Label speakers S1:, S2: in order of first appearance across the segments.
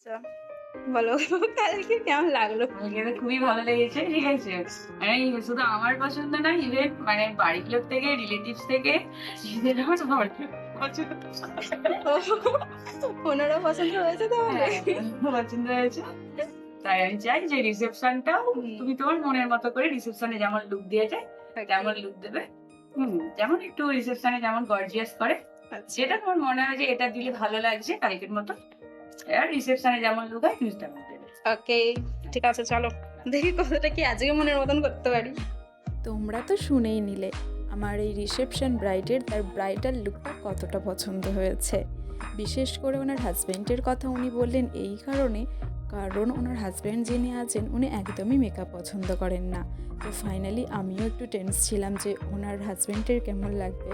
S1: আচ্ছা, বলো কালকে কেমন লাগলো?
S2: আমাকে তো খুবই ভালো লেগেছে, ঠিক আছে। মানে শুধু আমার পছন্দ না, ইভেন মানে বাড়ির লোক থেকে, রিলেটিভস থেকে এদেরও পছন্দ।
S1: ও, ওনারও পছন্দ হয়েছে তাহলে?
S2: হ্যাঁ, পছন্দ হয়েছে। তাই আমি চাই যে রিসেপশনটাও তুমি তোমার মনের মতো করে রিসেপশনে যেমন লুক দিয়েছে তেমন লুক দেবে। যেমন একটু রিসেপশনে যেমন গর্জিয়াস করে,
S1: আচ্ছা,
S2: যেটা তোমার মনে হয় যে এটা দিলে ভালো লাগছে কালকের মতো, আর রিসেপশনে যেমন লুক হয় তুমি তেমন দেবে।
S1: ওকে, ঠিক আছে, চলো দেখি কতটা কি আজকে মনের মতন করতে পারি।
S3: তোমরা তো শুনেই নিলে আমার এই রিসেপশন ব্রাইডের তার ব্রাইডাল লুকটা কতটা পছন্দ হয়েছে। বিশেষ করে ওনার হাজব্যান্ডের কথা উনি বললেন এই কারণ ওনার হাজব্যান্ড যিনি আছেন উনি একদমই মেকআপ পছন্দ করেন না। তো ফাইনালি আমিও একটু টেন্স ছিলাম যে ওনার হাজব্যান্ডের কেমন লাগবে।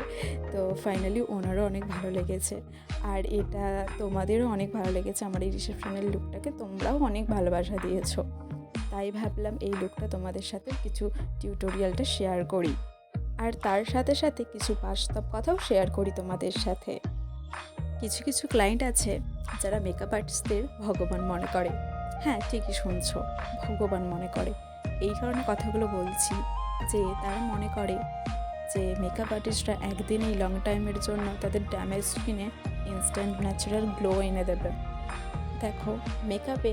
S3: তো ফাইনালি ওনারও অনেক ভালো লেগেছে, আর এটা তোমাদেরও অনেক ভালো লেগেছে আমার এই রিসেপশনের লুকটাকে, তোমরাও অনেক ভালোবাসা দিয়েছো। তাই ভাবলাম এই লুকটা তোমাদের সাথে কিছু টিউটোরিয়ালটা শেয়ার করি, আর তার সাথে সাথে কিছু বাস্তব কথাও শেয়ার করি তোমাদের সাথে। কিছু কিছু ক্লায়েন্ট আছে যারা মেকআপ আর্টিস্টদের ভগবান মনে করে। হ্যাঁ, ঠিকই শুনছো, ভগবান মনে করে। এই কারণে কথাগুলো বলছি যে তারা মনে করে যে মেকআপ আর্টিস্টরা একদিনেই লং টাইমের জন্য তাদের ড্যামেজ স্কিনে ইনস্ট্যান্ট ন্যাচারাল গ্লো এনে দেবে। দেখো, মেকআপ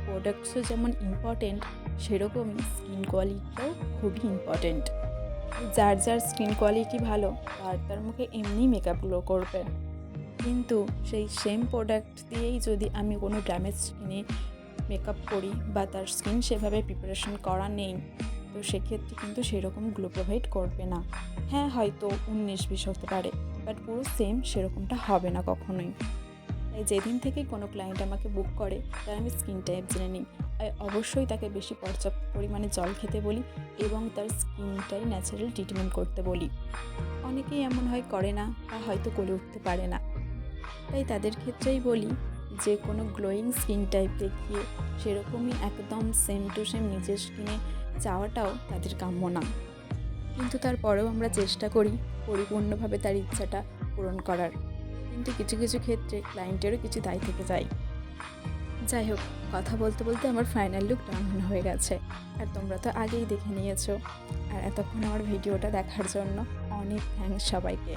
S3: প্রোডাক্টসও যেমন ইম্পর্টেন্ট, সেরকমই স্কিন কোয়ালিটিটাও খুবই ইম্পর্টেন্ট। যার যার স্কিন কোয়ালিটি ভালো তার মুখে এমনি মেকআপ গ্লো করবে, কিন্তু সেই সেম প্রোডাক্ট দিয়েই যদি আমি কোনো ড্যামেজ স্কিনে মেকআপ করি বা তার স্কিন সেভাবে প্রিপারেশন করা নেই, তো সেক্ষেত্রে কিন্তু সেরকম গ্লো প্রোভাইড করবে না। হ্যাঁ, হয়তো 19-20 হতে পারে, বাট পুরো সেম সেরকমটা হবে না কখনোই। তাই যেদিন থেকেই কোনো ক্লায়েন্ট আমাকে বুক করে তার আমি স্কিন টাইপ জেনে নিই, আর অবশ্যই তাকে বেশি পর্যাপ্ত পরিমাণে জল খেতে বলি এবং তার স্কিনটাই ন্যাচারাল ট্রিটমেন্ট করতে বলি। অনেকেই এমন হয় করে না বা হয়তো করে উঠতে পারে না, তাই তাদের ক্ষেত্রেই বলি যে কোনো গ্লোয়িং স্কিন টাইপ দেখিয়ে সেরকমই একদম সেম টু সেম নিজের স্কিনে চাওয়াটাও তাদের কাম্য না। কিন্তু তারপরেও আমরা চেষ্টা করি পরিপূর্ণভাবে তার ইচ্ছাটা পূরণ করার, কিন্তু কিছু কিছু ক্ষেত্রে ক্লায়েন্টেরও কিছু দায় থেকে যায়। যাই হোক, কথা বলতে বলতে আমার ফাইনাল লুক ডান হয়ে গেছে, আর তোমরা তো আগেই দেখে নিয়েছো। আর এতক্ষণ আমার ভিডিওটা দেখার জন্য অনেক থ্যাঙ্কস সবাইকে।